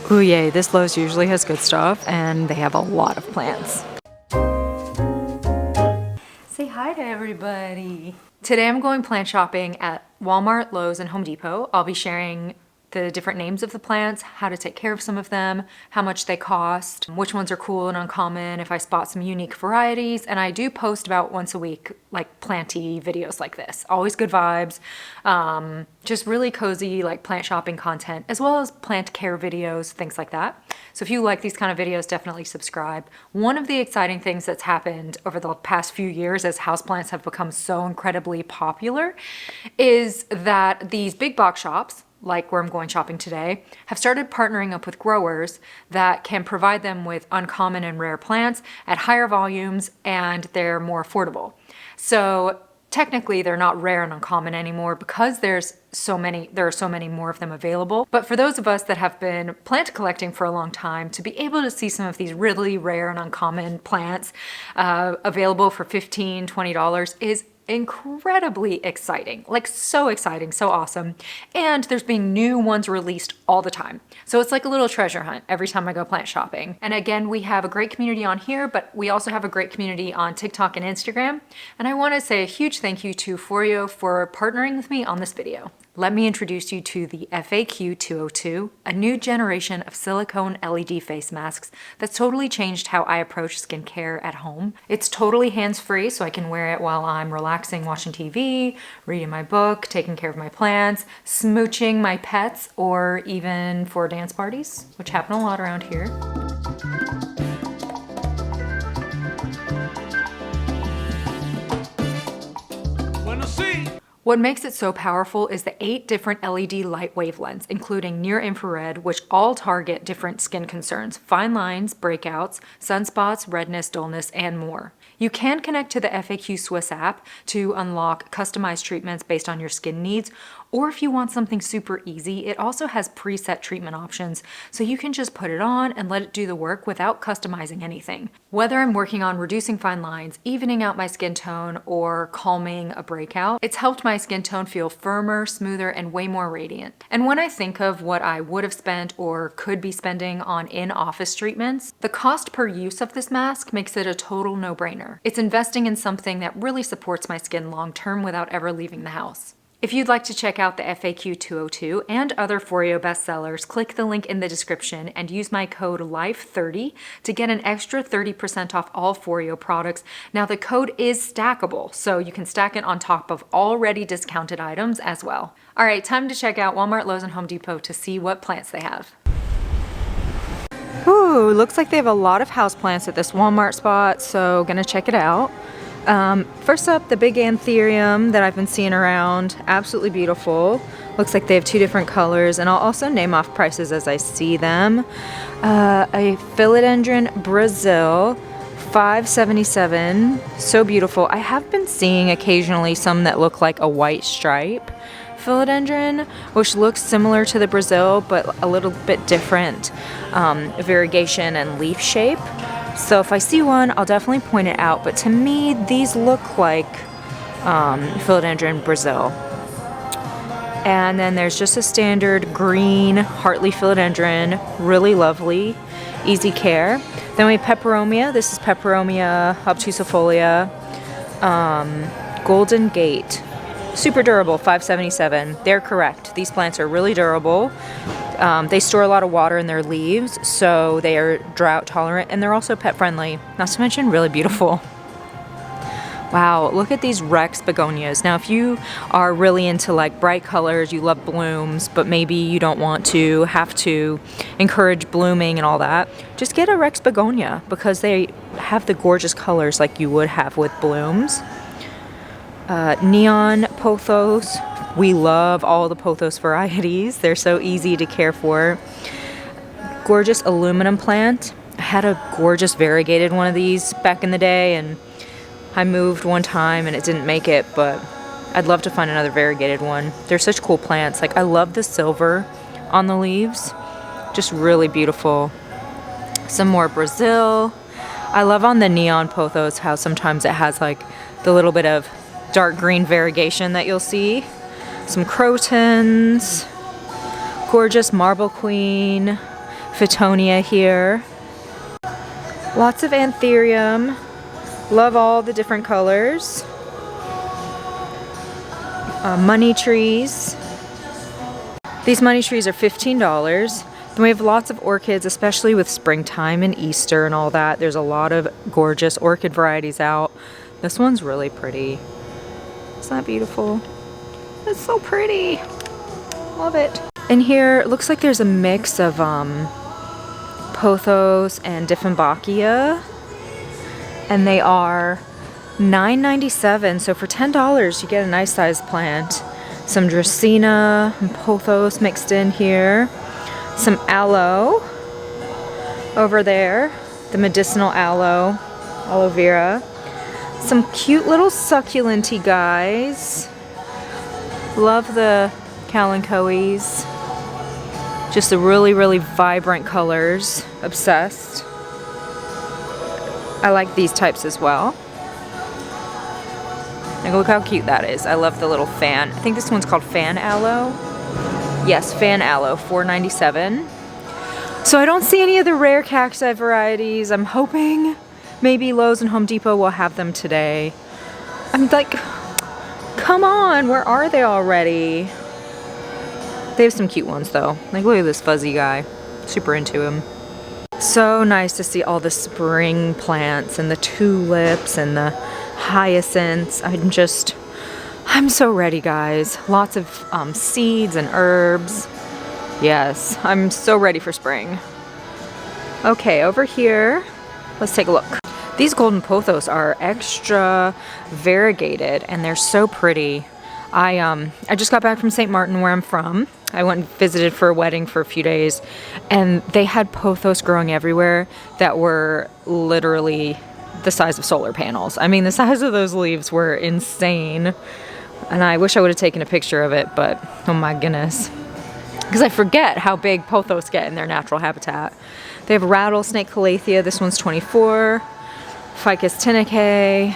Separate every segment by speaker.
Speaker 1: Ooh yay, this Lowe's usually has good stuff and they have a lot of plants. Say hi to everybody. Today I'm going plant shopping at Walmart, Lowe's, and Home Depot. I'll be sharing the different names of the plants, how to take care of some of them, how much they cost, which ones are cool and uncommon, if I spot some unique varieties, and I do post about once a week like planty videos like this. Always good vibes, just really cozy like plant shopping content, as well as plant care videos, things like that. So if you like these kind of videos, definitely subscribe. One of the exciting things that's happened over the past few years as houseplants have become so incredibly popular is that these big box shops, like where I'm going shopping today, have started partnering up with growers that can provide them with uncommon and rare plants at higher volumes, and they're more affordable. So technically they're not rare and uncommon anymore because there are so many more of them available. But for those of us that have been plant collecting for a long time, to be able to see some of these really rare and uncommon plants available for $15, $20 is incredibly exciting, like so exciting, so awesome. And there's being new ones released all the time. So it's like a little treasure hunt every time I go plant shopping. And again, we have a great community on here, but we also have a great community on TikTok and Instagram. And I want to say a huge thank you to Foreo for partnering with me on this video. Let me introduce you to the FAQ 202, a new generation of silicone LED face masks that's totally changed how I approach skincare at home. It's totally hands-free, so I can wear it while I'm relaxing, watching TV, reading my book, taking care of my plants, smooching my pets, or even for dance parties, which happen a lot around here. What makes it so powerful is the 8 different LED light wavelengths, including near-infrared, which all target different skin concerns: fine lines, breakouts, sunspots, redness, dullness, and more. You can connect to the FAQ Swiss app to unlock customized treatments based on your skin needs, or if you want something super easy, it also has preset treatment options, so you can just put it on and let it do the work without customizing anything. Whether I'm working on reducing fine lines, evening out my skin tone, or calming a breakout, it's helped my skin tone feel firmer, smoother, and way more radiant. And when I think of what I would have spent or could be spending on in-office treatments, the cost per use of this mask makes it a total no-brainer. It's investing in something that really supports my skin long-term without ever leaving the house. If you'd like to check out the FAQ 202 and other Foreo bestsellers, click the link in the description and use my code LIFE30 to get an extra 30% off all Foreo products. Now the code is stackable, so you can stack it on top of already discounted items as well. All right, time to check out Walmart, Lowe's, and Home Depot to see what plants they have. Ooh, looks like they have a lot of houseplants at this Walmart spot, so gonna check it out. First up, the big anthurium that I've been seeing around, absolutely beautiful. Looks like they have 2 different colors, and I'll also name off prices as I see them. A philodendron Brazil, $5.77, so beautiful. I have been seeing occasionally some that look like a white stripe philodendron, which looks similar to the Brazil, but a little bit different variegation and leaf shape. So if I see one, I'll definitely point it out, but to me, these look like philodendron Brazil. And then there's just a standard green Hartley philodendron, really lovely, easy care. Then we have peperomia. This is peperomia obtusifolia, Golden Gate. Super durable, $5.77. They're correct. These plants are really durable. They store a lot of water in their leaves, so they are drought tolerant, and they're also pet friendly, not to mention really beautiful. Wow, look at these Rex begonias. Now, if you are really into like bright colors, you love blooms, but maybe you don't want to have to encourage blooming and all that, just get a Rex begonia because they have the gorgeous colors like you would have with blooms. Neon pothos. We love all the pothos varieties. They're so easy to care for. Gorgeous aluminum plant. I had a gorgeous variegated one of these back in the day, and I moved one time and it didn't make it, but I'd love to find another variegated one. They're such cool plants. Like, I love the silver on the leaves. Just really beautiful. Some more Brazil. I love on the neon pothos how sometimes it has like the little bit of dark green variegation that you'll see. Some crotons, gorgeous marble queen, Fittonia here. Lots of anthurium. Love all the different colors. Money trees. These money trees are $15. Then we have lots of orchids, especially with springtime and Easter and all that. There's a lot of gorgeous orchid varieties out. This one's really pretty. Isn't that beautiful? It's so pretty. Love it. In here, it looks like there's a mix of pothos and Dieffenbachia. And they are $9.97. So for $10, you get a nice sized plant. Some Dracaena and pothos mixed in here. Some aloe over there. The medicinal aloe. Aloe vera. Some cute little succulenty guys. Love the kalanchoes. Just the really, really vibrant colors. Obsessed. I like these types as well. And look how cute that is. I love the little fan. I think this one's called fan aloe. Yes, fan aloe, $4.97. So I don't see any of the rare cacti varieties. I'm hoping maybe Lowe's and Home Depot will have them today. I'm like, come on, where are they already? They have some cute ones though. Like, look at this fuzzy guy. Super into him. So nice to see all the spring plants and the tulips and the hyacinths. I'm so ready, guys. Lots of seeds and herbs. Yes, I'm so ready for spring. Okay, over here, let's take a look. These golden pothos are extra variegated and they're so pretty. I just got back from St. Martin, where I'm from. I went and visited for a wedding for a few days, and they had pothos growing everywhere that were literally the size of solar panels. I mean, the size of those leaves were insane, and I wish I would have taken a picture of it, but oh my goodness. Because I forget how big pothos get in their natural habitat. They have rattlesnake calathea. This one's $24. Ficus tinaceae.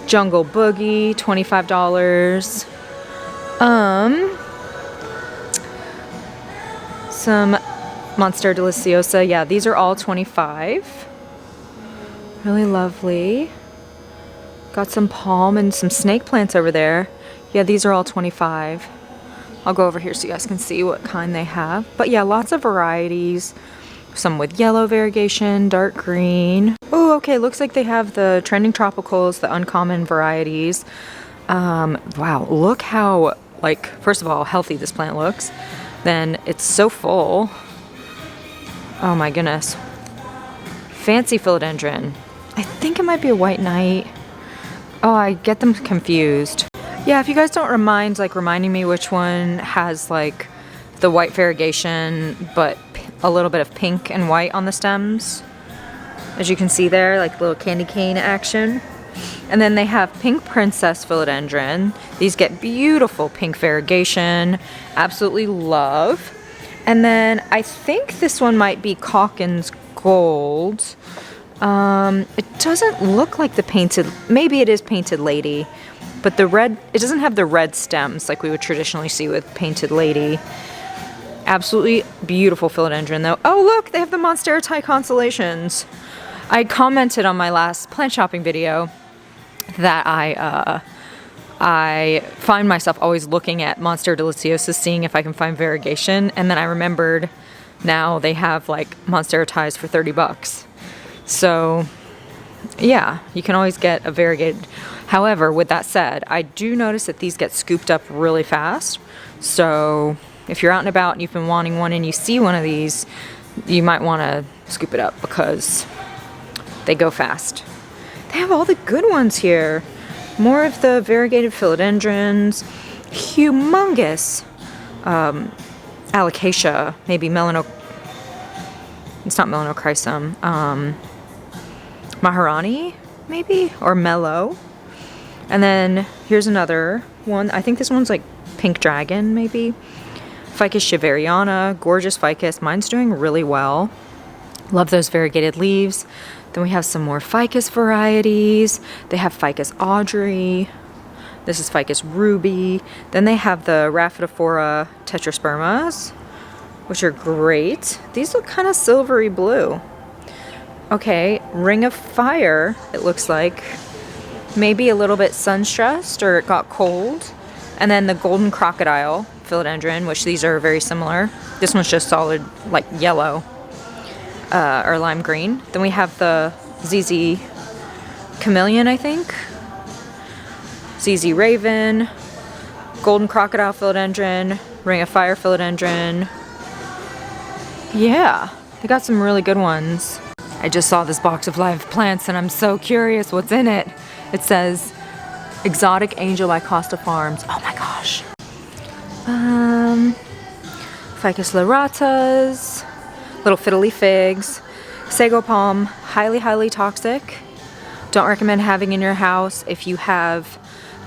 Speaker 1: Jungle boogie, $25. Some Monstera deliciosa. Yeah, these are all $25. Really lovely. Got some palm and some snake plants over there. Yeah, these are all $25. I'll go over here so you guys can see what kind they have. But yeah, lots of varieties. Some with yellow variegation, dark green. Oh, okay, looks like they have the trending tropicals, the uncommon varieties. Wow, look how, like, first of all, healthy this plant looks. Then it's so full. Oh my goodness. Fancy philodendron. I think it might be a white knight. Oh, I get them confused. Yeah, if you guys don't mind, like, reminding me which one has, like, the white variegation, but a little bit of pink and white on the stems. As you can see there, like little candy cane action. And then they have pink princess philodendron. These get beautiful pink variegation. Absolutely love. And then I think this one might be Calkins gold. It doesn't look like the painted, maybe it is painted lady, but the red, it doesn't have the red stems like we would traditionally see with painted lady. Absolutely beautiful philodendron though. Oh look, they have the Monstera constellations. I commented on my last plant shopping video that I find myself always looking at Monstera deliciosa, seeing if I can find variegation, and then I remembered now they have like Monstera for $30. So yeah, you can always get a variegated. However, with that said, I do notice that these get scooped up really fast. So if you're out and about and you've been wanting one and you see one of these, you might want to scoop it up because they go fast. They have all the good ones here. More of the variegated philodendrons. Humongous alocasia. Maybe it's not melanochrysum. Maharani, maybe? Or mellow. And then here's another one. I think this one's like pink dragon, maybe. Ficus shiveriana, gorgeous ficus. Mine's doing really well. Love those variegated leaves. Then we have some more ficus varieties. They have Ficus Audrey. This is Ficus ruby. Then they have the Rhaphidophora tetraspermas. which are great. These look kind of silvery blue. Okay, Ring of Fire, it looks like. Maybe a little bit sun-stressed or it got cold. And then the Golden Crocodile philodendron, which these are very similar. This one's just solid, like yellow or lime green. Then we have the ZZ Chameleon, I think. ZZ Raven, Golden Crocodile philodendron, Ring of Fire philodendron. Yeah, they got some really good ones. I just saw this box of live plants and I'm so curious what's in it. It says Exotic Angel by Costa Farms. Oh my gosh. Ficus liratas, little fiddly figs, sago palm, highly toxic. Don't recommend having in your house if you have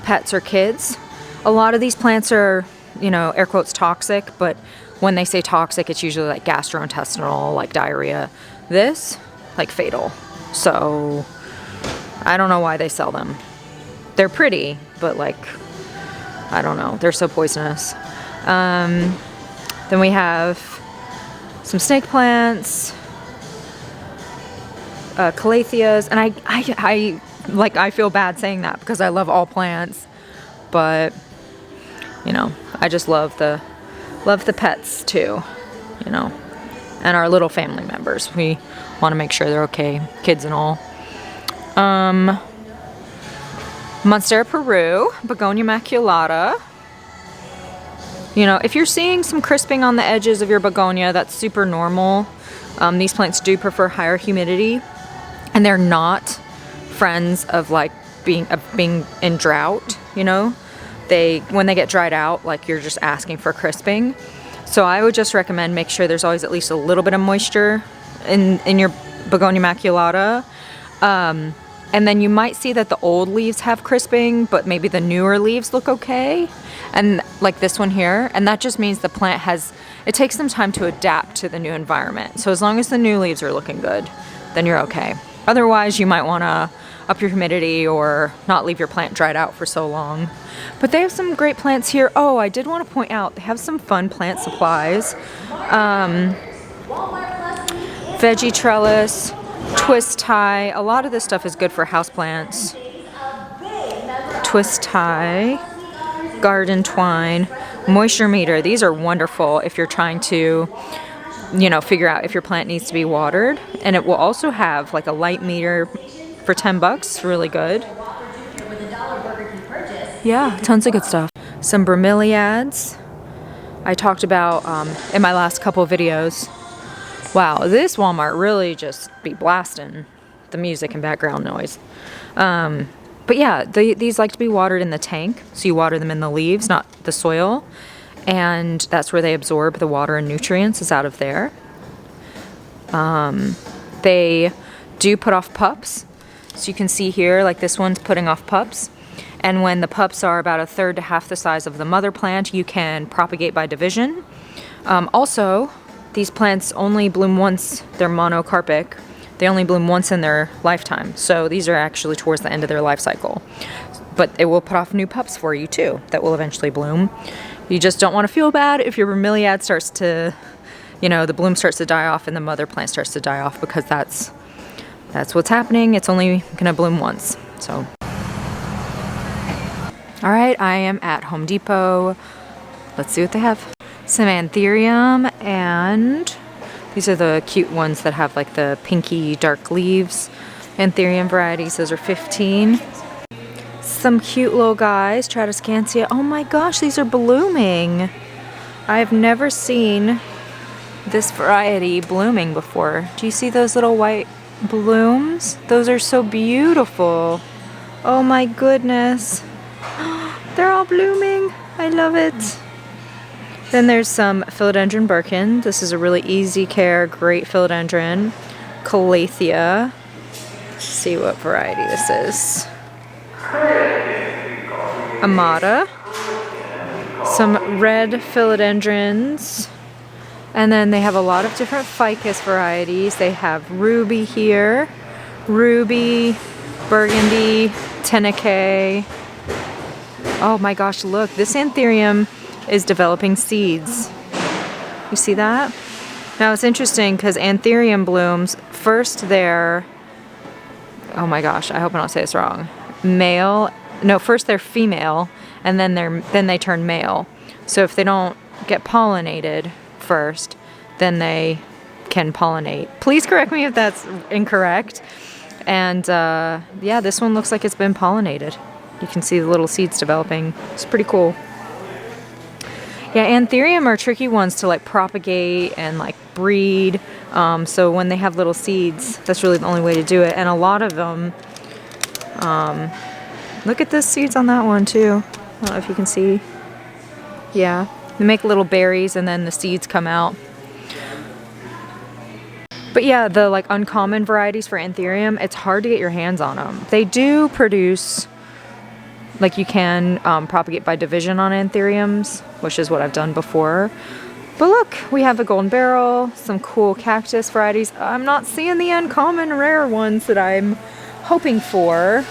Speaker 1: pets or kids. A lot of these plants are, you know, air quotes toxic, but when they say toxic, it's usually like gastrointestinal, like diarrhea. This, like fatal. So I don't know why they sell them. They're pretty, but like, I don't know. They're so poisonous. Then we have some snake plants, calatheas, and I feel bad saying that because I love all plants, but you know, I just love the pets too, you know, and our little family members. We want to make sure they're okay, kids and all. Monstera Peru, Begonia maculata. You know, if you're seeing some crisping on the edges of your begonia, that's super normal. These plants do prefer higher humidity, and they're not friends of like being in drought, you know. When they get dried out, like you're just asking for crisping. So I would just recommend make sure there's always at least a little bit of moisture in your Begonia maculata. And then you might see that the old leaves have crisping, but maybe the newer leaves look okay. And like this one here, and that just means the plant it takes some time to adapt to the new environment. So as long as the new leaves are looking good, then you're okay. Otherwise, you might want to up your humidity or not leave your plant dried out for so long. But they have some great plants here. Oh, I did want to point out, they have some fun plant supplies. Veggie trellis, twist tie. A lot of this stuff is good for houseplants. Twist tie, garden twine, moisture meter. These are wonderful if you're trying to, you know, figure out if your plant needs to be watered. And it will also have like a light meter for $10. Really good. Yeah, tons of good stuff. Some bromeliads I talked about in my last couple of videos. Wow, this Walmart really just be blasting the music and background noise. But yeah, these like to be watered in the tank. So you water them in the leaves, not the soil. And that's where they absorb the water and nutrients is out of there. They do put off pups. So you can see here, like this one's putting off pups. And when the pups are about a third to half the size of the mother plant, you can propagate by division. Also, these plants only bloom once. They're monocarpic. They only bloom once in their lifetime. So these are actually towards the end of their life cycle. But it will put off new pups for you too that will eventually bloom. You just don't want to feel bad if your bromeliad starts to, you know, the bloom starts to die off and the mother plant starts to die off, because that's what's happening. It's only gonna bloom once. So. All right, I am at Home Depot. Let's see what they have. Some anthurium, and these are the cute ones that have like the pinky dark leaves. Anthurium varieties, those are 15. Some cute little guys, Tradescantia. Oh my gosh, these are blooming. I've never seen this variety blooming before. Do you see those little white blooms? Those are so beautiful. Oh my goodness. They're all blooming. I love it. Then there's some philodendron Birkin. This is a really easy care, great philodendron. Calathea. Let's see what variety this is. Amata. Some red philodendrons. And then they have a lot of different ficus varieties. They have ruby here, ruby, burgundy, tenace. Oh my gosh, look, this anthurium is developing seeds. You see that? Now it's interesting because anthurium blooms first they're, oh my gosh, I hope I don't say this wrong. First they're female and then they turn male. So if they don't get pollinated first, then they can pollinate. Please correct me if that's incorrect. And yeah, this one looks like it's been pollinated. You can see the little seeds developing. It's pretty cool. Yeah, anthurium are tricky ones to like propagate and like breed. So when they have little seeds, that's really the only way to do it. And a lot of them, look at the seeds on that one too. I don't know if you can see. Yeah, they make little berries and then the seeds come out. But yeah, the like uncommon varieties for anthurium, it's hard to get your hands on them. They do produce, like you can propagate by division on anthuriums, which is what I've done before. But look, we have a golden barrel, some cool cactus varieties. I'm not seeing the uncommon rare ones that I'm hoping for.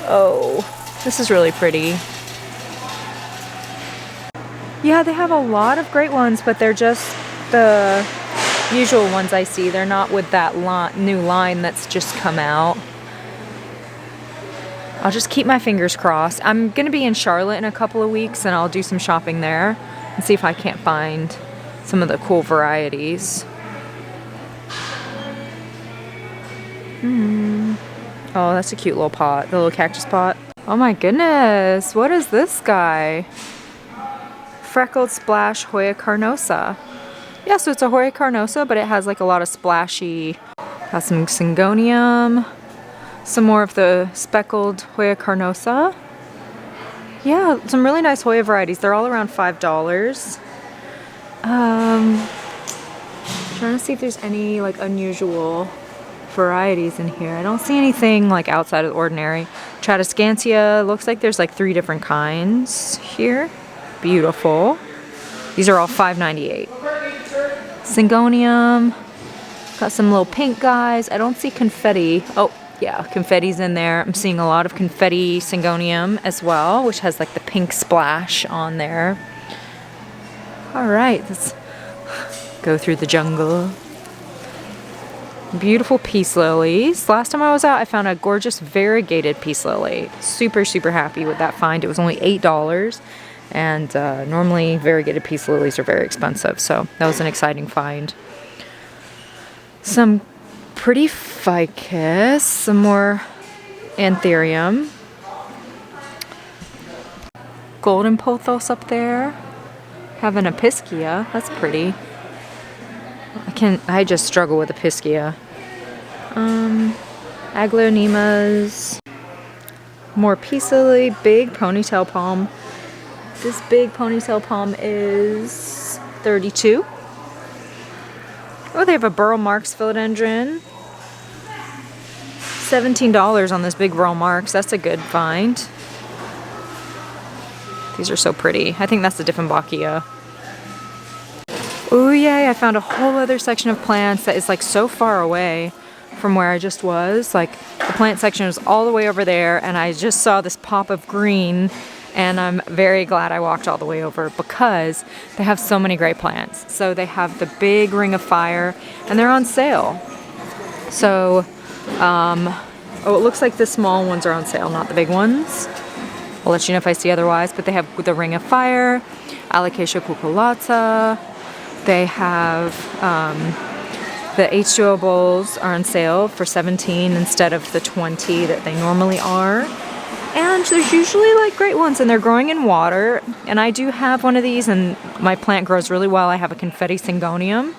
Speaker 1: Oh, this is really pretty. Yeah, they have a lot of great ones, but they're just the usual ones I see. They're not with that new line that's just come out. I'll just keep my fingers crossed. I'm going to be in Charlotte in a couple of weeks and I'll do some shopping there and see if I can't find some of the cool varieties. Oh, that's a cute little pot, the little cactus pot. Oh my goodness, what is this guy? Freckled Splash Hoya carnosa. Yeah, so it's a Hoya carnosa, but it has like a lot of splashy, got some syngonium, some more of the speckled Hoya carnosa. Yeah, some really nice Hoya varieties. They're all around $5. Trying to see if there's any like unusual varieties in here. I don't see anything like outside of the ordinary. Tradescantia, looks like there's like 3 different kinds here. Beautiful. These are all $5.98. Syngonium, got some little pink guys. I don't see confetti. Oh, yeah, confetti's in there. I'm seeing a lot of confetti syngonium as well, which has like the pink splash on there. All right, let's go through the jungle. Beautiful peace lilies. Last time I was out, I found a gorgeous variegated peace lily. Super, super happy with that find. It was only $8. And normally variegated peace lilies are very expensive, so that was an exciting find. Some pretty ficus, some more anthurium. Golden pothos up there. Having a piscia, that's pretty. I just struggle with a piscia. Aglaonemas. More peace lily, big ponytail palm. This big ponytail palm is $32. Oh, they have a Burl Marx philodendron. $17 on this big Burl Marx. That's a good find. These are so pretty. I think that's a Dieffenbachia. Oh yay, I found a whole other section of plants that is like so far away from where I just was. Like the plant section was all the way over there and I just saw this pop of green and I'm very glad I walked all the way over because they have so many great plants. So they have the big Ring of Fire and they're on sale. So, oh, it looks like the small ones are on sale, not the big ones. I'll let you know if I see otherwise, but they have the Ring of Fire, Alocasia cucullata. They have the H2O bowls are on sale for $17 instead of the $20 that they normally are. And there's usually like great ones and they're growing in water. And I do have one of these and my plant grows really well. I have a confetti syngonium.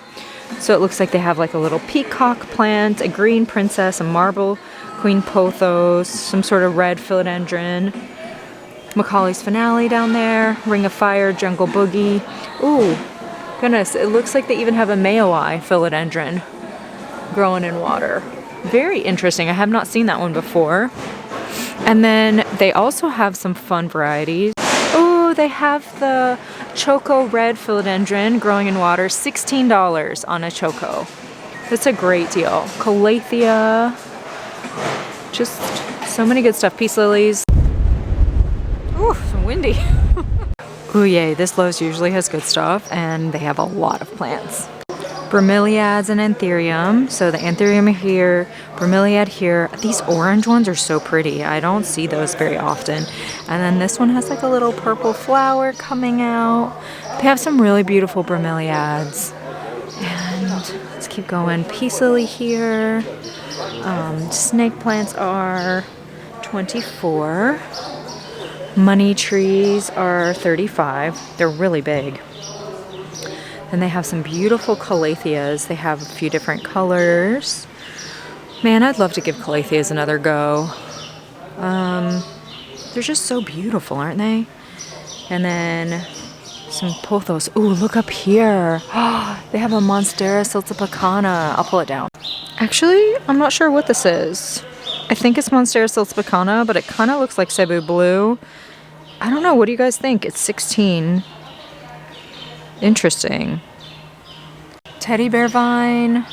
Speaker 1: So it looks like they have like a little peacock plant, a green princess, a marble queen pothos, some sort of red philodendron, Macaulay's finale down there, Ring of Fire, jungle boogie. Ooh, goodness, it looks like they even have a Mayoi philodendron growing in water. Very interesting. I have not seen that one before. And then they also have some fun varieties. Oh, they have the Choco Red Philodendron growing in water, $16 on a Choco. That's a great deal. Calathea, just so many good stuff. Peace lilies. Ooh, windy. Ooh, yay, this Lowe's usually has good stuff, and they have a lot of plants. Bromeliads and anthurium. So the anthurium here, bromeliad here. These orange ones are so pretty. I don't see those very often. And then this one has like a little purple flower coming out. They have some really beautiful bromeliads. And let's keep going. Peace lily here. Snake plants are 24. Money trees are 35. They're really big. And they have some beautiful calatheas. They have a few different colors. Man, I'd love to give calatheas another go. They're just so beautiful, aren't they? And then some pothos. Ooh, look up here. They have a Monstera siltzepecana. I'll pull it down. Actually, I'm not sure what this is. I think it's Monstera siltzepecana, but it kind of looks like Cebu blue. I don't know. What do you guys think? It's 16. Interesting. Teddy bear vine.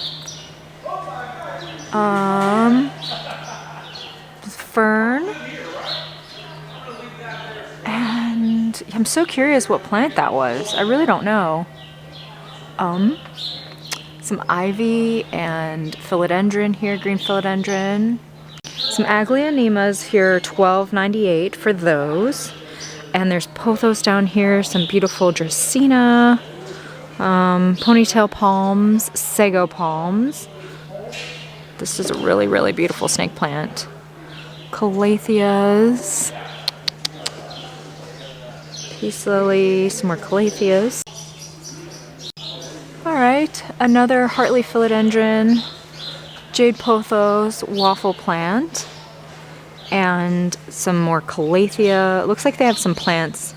Speaker 1: Fern. And I'm so curious what plant that was. I really don't know. Some ivy and philodendron here, green philodendron. Some aglaonemas here, $12.98 for those. And there's pothos down here, some beautiful dracaena, ponytail palms, sago palms. This is a really, really beautiful snake plant. Calatheas. Peace lily, some more calatheas. Alright, another Hartley philodendron, jade pothos, waffle plant. And some more calathea. It looks like they have some plants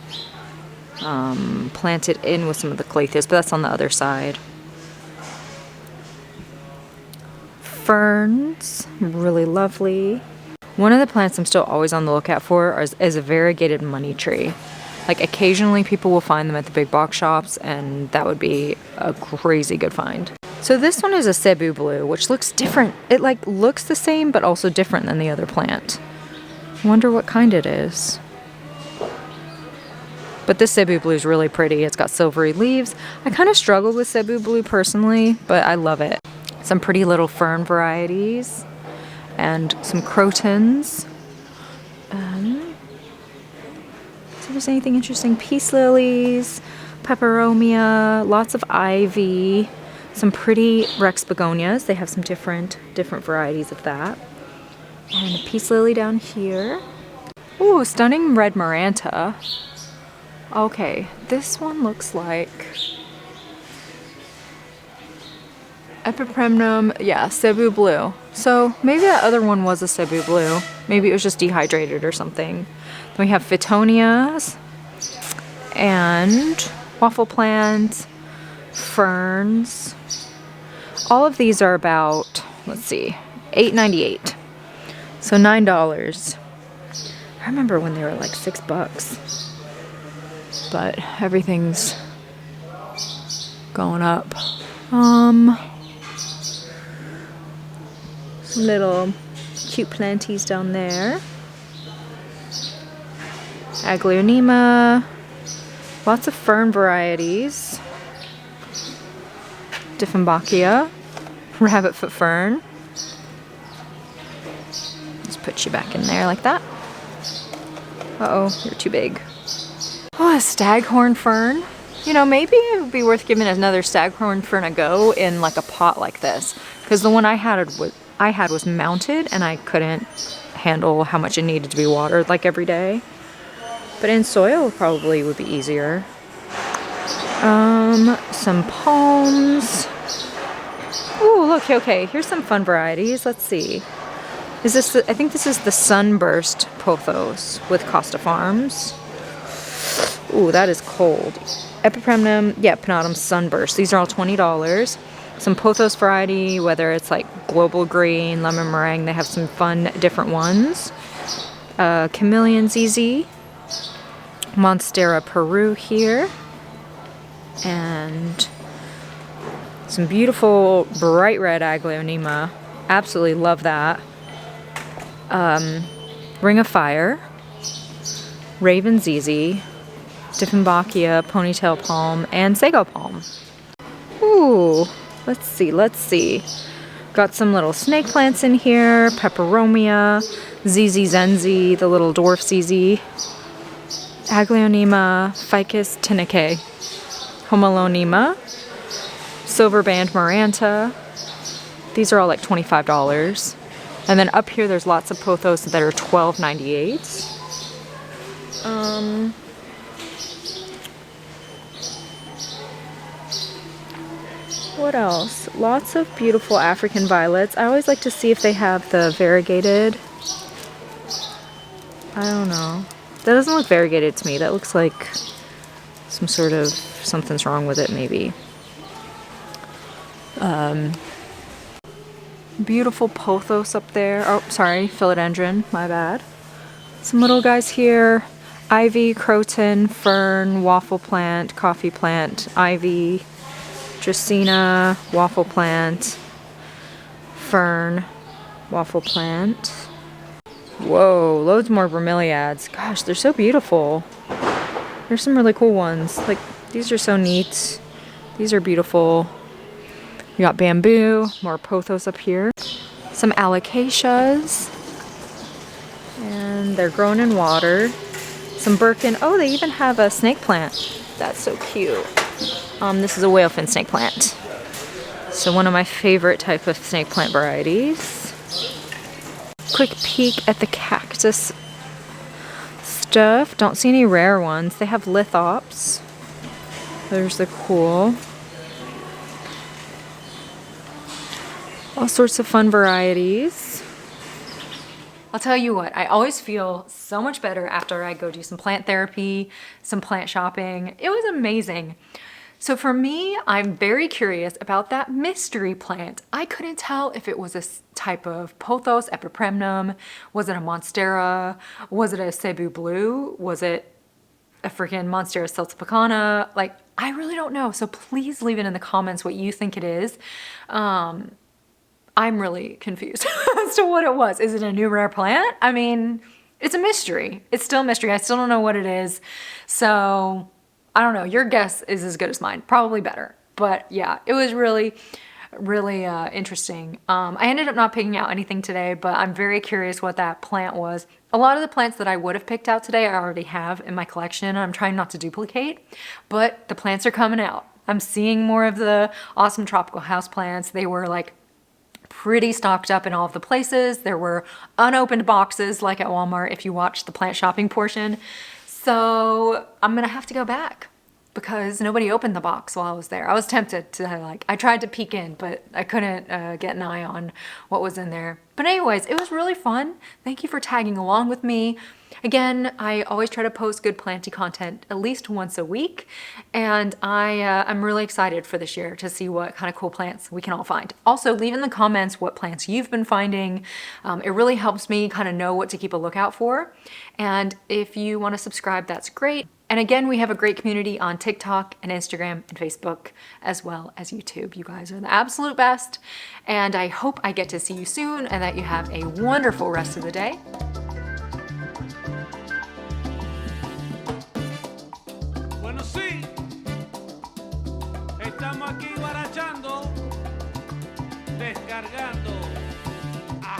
Speaker 1: planted in with some of the calatheas, but that's on the other side. Ferns, really lovely. One of the plants I'm still always on the lookout for is a variegated money tree. Like occasionally people will find them at the big box shops, and that would be a crazy good find. So this one is a Cebu blue, which looks different. It like looks the same, but also different than the other plant. Wonder what kind it is. But this Cebu blue is really pretty. It's got silvery leaves. I kind of struggled with Cebu blue personally, but I love it. Some pretty little fern varieties and some crotons. See if there's anything interesting. Peace lilies, peperomia, lots of ivy, some pretty Rex begonias. They have some different varieties of that. And a peace lily down here. Ooh, stunning red maranta. Okay, this one looks like Epipremnum, yeah, Cebu blue. So maybe that other one was a Cebu blue. Maybe it was just dehydrated or something. Then we have Phytonias and waffle plants, ferns. All of these are about, let's see, $8.98. So $9. I remember when they were like $6, but everything's going up. Some little cute planties down there. Aglaonema. Lots of fern varieties. Dieffenbachia. Rabbit foot fern. Put you back in there like that. Uh-oh, you're too big. Oh, a staghorn fern. You know, maybe it would be worth giving another staghorn fern a go in like a pot like this. Because the one I had was mounted and I couldn't handle how much it needed to be watered like every day. But in soil probably would be easier. Some palms. Ooh, look, okay, here's some fun varieties. Let's see. Is this I think this is the Sunburst pothos with Costa Farms. Ooh, that is cold. Epipremnum, yeah, Pinatum Sunburst. These are all $20. Some pothos variety, whether it's like global green, lemon meringue, they have some fun different ones. Chameleon ZZ. Monstera Peru here. And some beautiful bright red aglaonema. Absolutely love that. Ring of Fire, Raven ZZ, Dieffenbachia, ponytail palm, and sago palm. Ooh, let's see. Got some little snake plants in here, peperomia, ZZ Zenzi, the little dwarf ZZ, Aglaonema, Ficus tinaceae, Homalonema, silver band maranta. These are all like $25. And then up here there's lots of pothos that are $12.98. What else? Lots of beautiful African violets. I always like to see if they have the variegated. I don't know. That doesn't look variegated to me. That looks like some sort of something's wrong with it maybe. Beautiful pothos up there. Oh, sorry, philodendron, my bad. Some little guys here. Ivy, croton, fern, waffle plant, coffee plant, ivy, dracaena, waffle plant, fern, waffle plant. Whoa, loads more bromeliads. Gosh, they're so beautiful. There's some really cool ones. Like, these are so neat. These are beautiful. We got bamboo, more pothos up here. Some alocasias. And they're grown in water. Some birkin. Oh, they even have a snake plant. That's so cute. This is a whalefin snake plant. So one of my favorite type of snake plant varieties. Quick peek at the cactus stuff. Don't see any rare ones. They have lithops. Those are cool. All sorts of fun varieties. I'll tell you what, I always feel so much better after I go do some plant therapy, some plant shopping. It was amazing. So for me, I'm very curious about that mystery plant. I couldn't tell if it was a type of pothos epipremnum. Was it a monstera? Was it a cebu blue? Was it a freaking monstera celtipacana? Like, I really don't know. So please leave it in the comments what you think it is. I'm really confused as to what it was. Is it a new rare plant? I mean, it's a mystery. It's still a mystery. I still don't know what it is. So I don't know. Your guess is as good as mine. Probably better. But yeah, it was really interesting. I ended up not picking out anything today, but I'm very curious what that plant was. A lot of the plants that I would have picked out today I already have in my collection. I'm trying not to duplicate, but the plants are coming out. I'm seeing more of the awesome tropical house plants. They were like pretty stocked up in all of the places. There were unopened boxes like at Walmart if you watched the plant shopping portion. So I'm gonna have to go back because nobody opened the box while I was there. I was tempted to I tried to peek in, but I couldn't get an eye on what was in there. But anyways, it was really fun. Thank you for tagging along with me. Again, I always try to post good planty content at least once a week, and I'm really excited for this year to see what kind of cool plants we can all find. Also, leave in the comments what plants you've been finding. It really helps me kind of know what to keep a lookout for. And if you want to subscribe, that's great. And again, we have a great community on TikTok and Instagram and Facebook, as well as YouTube. You guys are the absolute best. And I hope I get to see you soon and that you have a wonderful rest of the day.
Speaker 2: Bueno, sí, estamos aquí guarachando, descargando.